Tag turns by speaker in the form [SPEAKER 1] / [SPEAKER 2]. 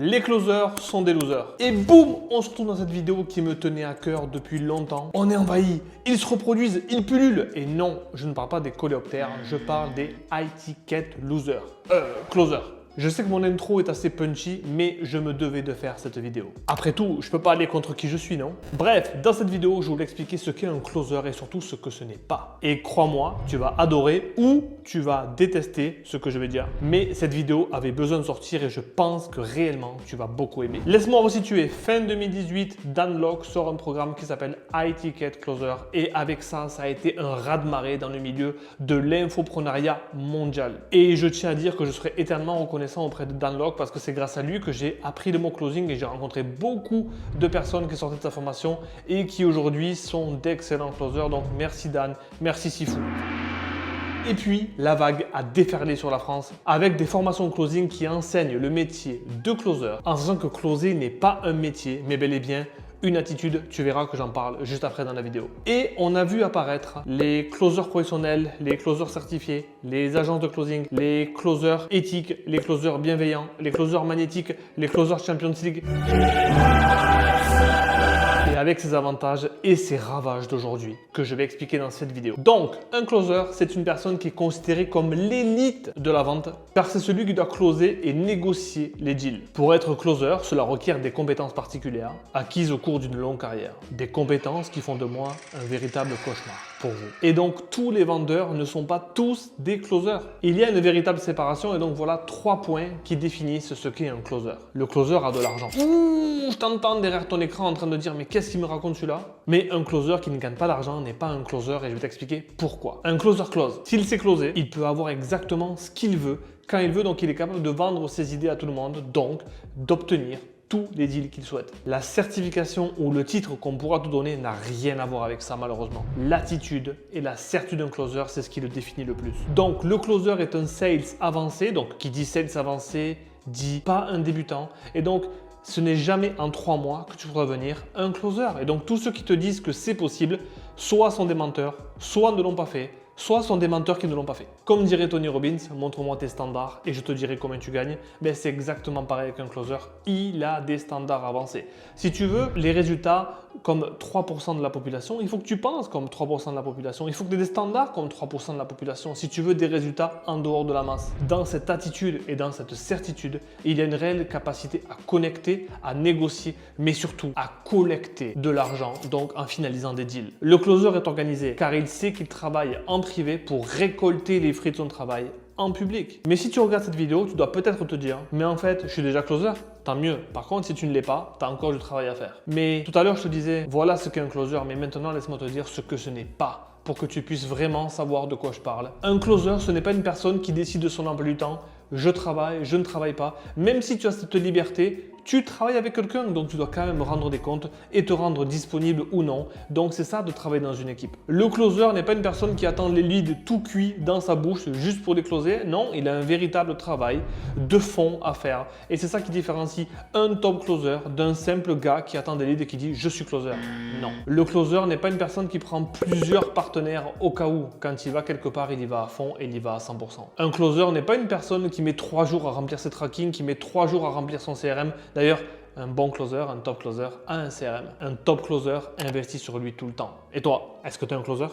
[SPEAKER 1] Les closers sont des losers. Et boum, on se retrouve dans cette vidéo qui me tenait à cœur depuis longtemps. On est envahi, ils se reproduisent, ils pullulent. Et non, je ne parle pas des coléoptères, je parle des high-ticket losers. Closers. Je sais que mon intro est assez punchy, mais je me devais de faire cette vidéo. Après tout, je peux pas aller contre qui je suis, non? Bref, dans cette vidéo, je voulais expliquer ce qu'est un closer et surtout ce que ce n'est pas. Et crois-moi, tu vas adorer ou tu vas détester ce que je vais dire. Mais cette vidéo avait besoin de sortir et je pense que réellement, tu vas beaucoup aimer. Laisse-moi resituer. Fin 2018, Dan Lok sort un programme qui s'appelle High Ticket Closer. Et avec ça, ça a été un raz-de-marée dans le milieu de l'infoprenariat mondial. Et je tiens à dire que je serai éternellement reconnaissant auprès de Dan Lok parce que c'est grâce à lui que j'ai appris le mot closing et j'ai rencontré beaucoup de personnes qui sortaient de sa formation et qui aujourd'hui sont d'excellents closers. Donc merci Dan, merci Sifu. Et puis, la vague a déferlé sur la France avec des formations de closing qui enseignent le métier de closer en sachant que closer n'est pas un métier mais bel et bien une attitude, tu verras que j'en parle juste après dans la vidéo. Et on a vu apparaître les closers professionnels, les closers certifiés, les agences de closing, les closers éthiques, les closers bienveillants, les closers magnétiques, les closers Champions League. Et avec ses avantages et ses ravages d'aujourd'hui que je vais expliquer dans cette vidéo. Donc, un closer, c'est une personne qui est considérée comme l'élite de la vente car c'est celui qui doit closer et négocier les deals. Pour être closer, cela requiert des compétences particulières acquises au cours d'une longue carrière. Des compétences qui font de moi un véritable cauchemar pour vous. Et donc, tous les vendeurs ne sont pas tous des closers. Il y a une véritable séparation et donc voilà 3 points qui définissent ce qu'est un closer. Le closer a de l'argent. Ouh, je t'entends derrière ton écran en train de dire mais qu'est-ce qu'il me raconte celui-là? Mais un closer qui ne gagne pas d'argent n'est pas un closer et je vais t'expliquer pourquoi. Un closer close. S'il sait closer, il peut avoir exactement ce qu'il veut, quand il veut, donc il est capable de vendre ses idées à tout le monde, donc d'obtenir tous les deals qu'il souhaite. La certification ou le titre qu'on pourra te donner n'a rien à voir avec ça malheureusement. L'attitude et la certitude d'un closer, c'est ce qui le définit le plus. Donc le closer est un sales avancé, donc qui dit sales avancé dit pas un débutant et donc ce n'est jamais en 3 mois que tu pourras devenir un closer. Et donc tous ceux qui te disent que c'est possible, soit sont des menteurs, soit ne l'ont pas fait, soit sont des menteurs qui ne l'ont pas fait. Comme dirait Tony Robbins, montre-moi tes standards et je te dirai combien tu gagnes. Ben, c'est exactement pareil avec un closer. Il a des standards avancés. Si tu veux les résultats comme 3% de la population, il faut que tu penses comme 3% de la population. Il faut que tu aies des standards comme 3% de la population. Si tu veux des résultats en dehors de la masse. Dans cette attitude et dans cette certitude, il y a une réelle capacité à connecter, à négocier, mais surtout à collecter de l'argent, donc en finalisant des deals. Le closer est organisé car il sait qu'il travaille en privé pour récolter les fruits de son travail en public. Mais si tu regardes cette vidéo, tu dois peut-être te dire mais en fait, je suis déjà closer. Tant mieux. Par contre, si tu ne l'es pas, tu as encore du travail à faire. Mais tout à l'heure, je te disais, voilà ce qu'est un closer, mais maintenant, laisse-moi te dire ce que ce n'est pas pour que tu puisses vraiment savoir de quoi je parle. Un closer, ce n'est pas une personne qui décide de son emploi du temps. Je travaille, je ne travaille pas. Même si tu as cette liberté, tu travailles avec quelqu'un, donc tu dois quand même rendre des comptes et te rendre disponible ou non. Donc c'est ça de travailler dans une équipe. Le closer n'est pas une personne qui attend les leads tout cuits dans sa bouche juste pour les closer. Non, il a un véritable travail de fond à faire. Et c'est ça qui différencie un top closer d'un simple gars qui attend des leads et qui dit « je suis closer ». Non. Le closer n'est pas une personne qui prend plusieurs partenaires au cas où. Quand il va quelque part, il y va à fond et il y va à 100%. Un closer n'est pas une personne qui met 3 jours à remplir ses tracking, qui met 3 jours à remplir son CRM. D'ailleurs, un bon closer, un top closer a un CRM. Un top closer investit sur lui tout le temps. Et toi, est-ce que tu es un closer?